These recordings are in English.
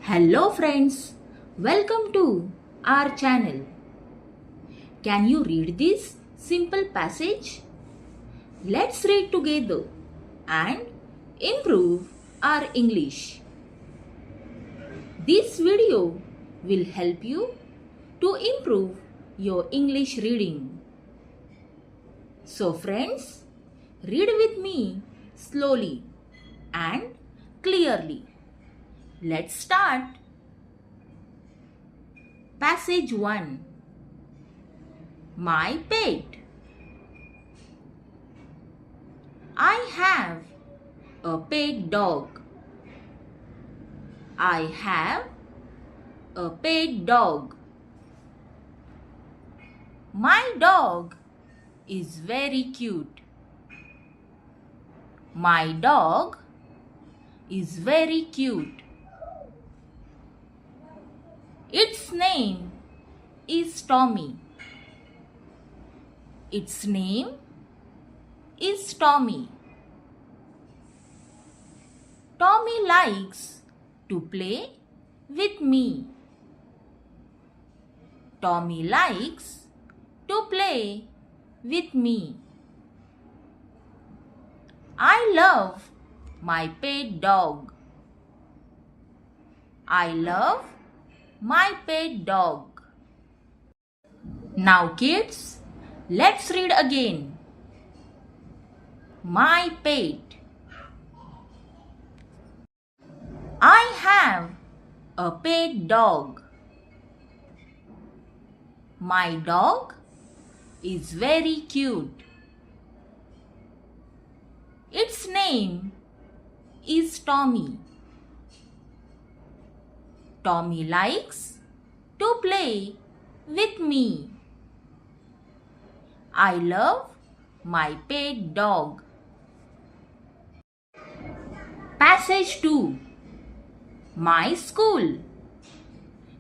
Hello friends, welcome to our channel. Can you read this simple passage? Let's read together and improve our English. This video will help you to improve your English reading. So friends, read with me slowly and clearly. Let's start. Passage 1. My pet. I have a pet dog. I have a pet dog. My dog is very cute. My dog is very cute. Its name is Tommy. Its name is Tommy. Tommy likes to play with me. Tommy likes to play with me. I love my pet dog. I love my pet dog. Now kids, let's read again. My pet. I have a pet dog. My dog is very cute. Its name is Tommy. Tommy likes to play with me. I love my pet dog. Passage 2. My school.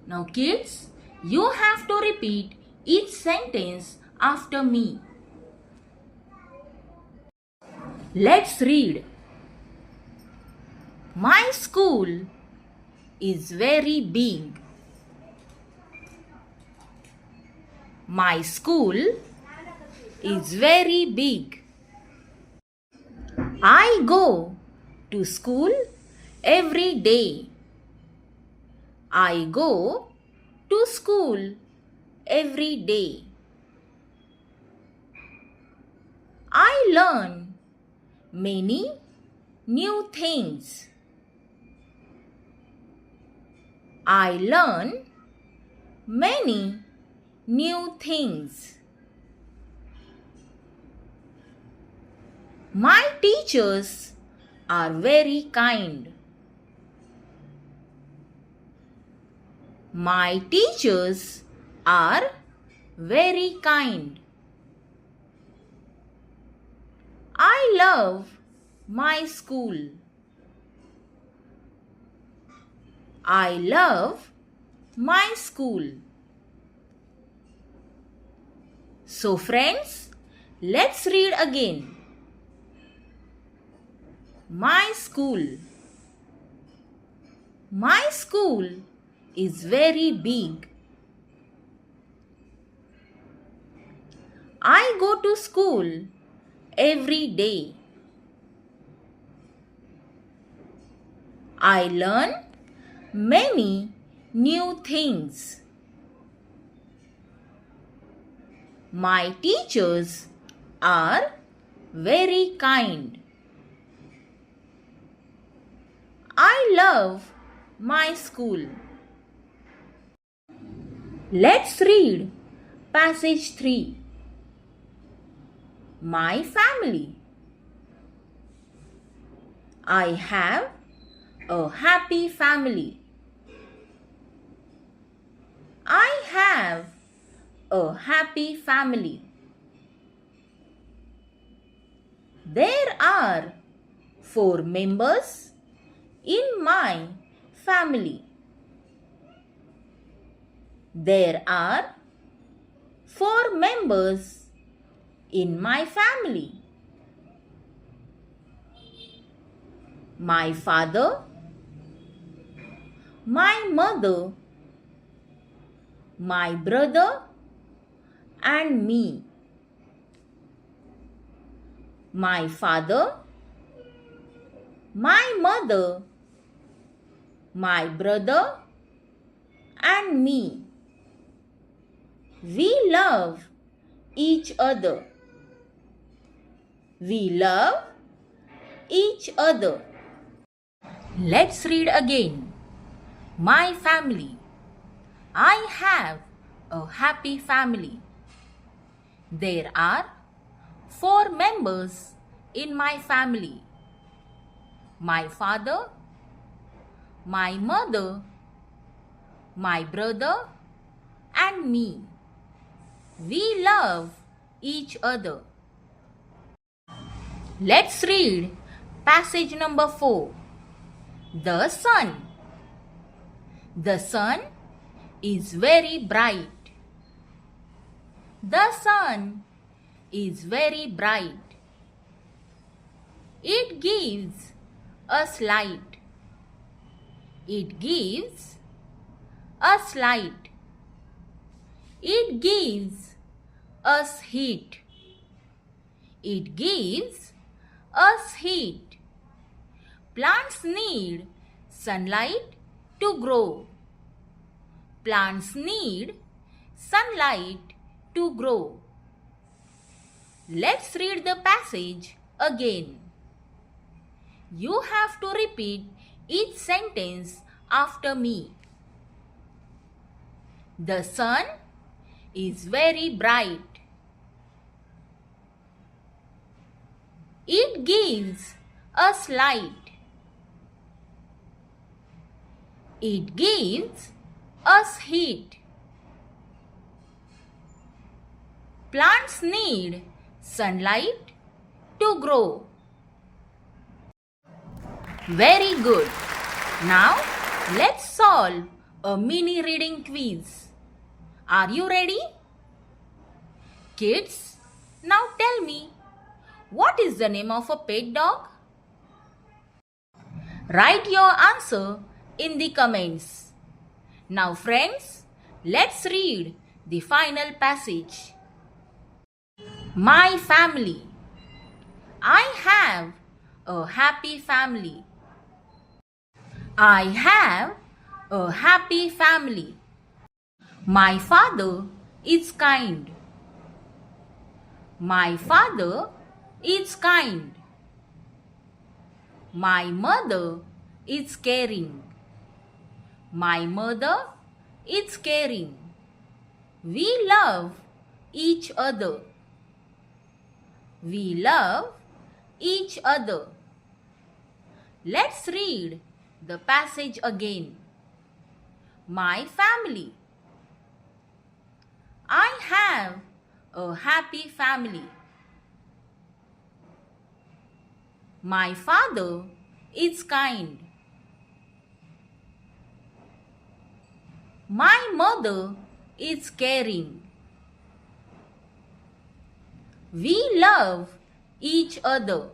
Now kids, you have to repeat each sentence after me. Let's read. My school is very big. My school is very big. I go to school every day. I go to school every day. I learn many new things. I learn many new things. My teachers are very kind. My teachers are very kind. I love my school. I love my school. So friends, let's read again. My school. My school is very big. I go to school every day. I learn many new things. My teachers are very kind. I love my school. Let's read passage 3. My family. I have a happy family. I have a happy family. There are 4 members in my family. There are 4 members in my family. My father, my mother, my brother, and me. My father, my mother, my brother, and me. We love each other. We love each other. Let's read again. My family. I have a happy family. There are 4 members in my family. My father, my mother, my brother, and me. We love each other. Let's read passage number 4. The sun. The sun is very bright. The sun is very bright. It gives us light. It gives us light. It gives us heat. It gives us heat. Plants need sunlight to grow. Plants need sunlight to grow. Let's read the passage again. You have to repeat each sentence after me. The sun is very bright. It gives us light. It gives us heat. Plants need sunlight to grow. Very good. Now let's solve a mini reading quiz. Are you ready? Kids, now tell me, what is the name of a pet dog? Write your answer in the comments. Now friends, let's read the final passage. My family. I have a happy family. I have a happy family. My father is kind. My father is kind. My mother is caring. My mother is caring. We love each other. We love each other. Let's read the passage again. My family. I have a happy family. My father is kind. My mother is caring. We love each other.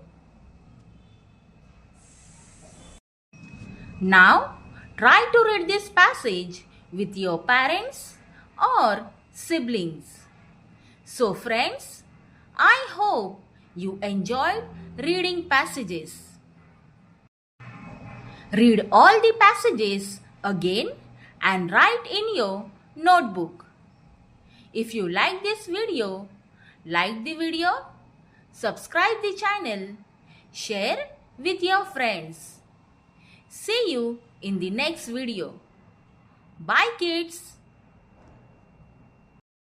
Now, try to read this passage with your parents or siblings. So friends, I hope you enjoyed reading passages. Read all the passages again and write in your notebook. If you like this video, like the video, subscribe the channel, share with your friends. See you in the next video. Bye kids.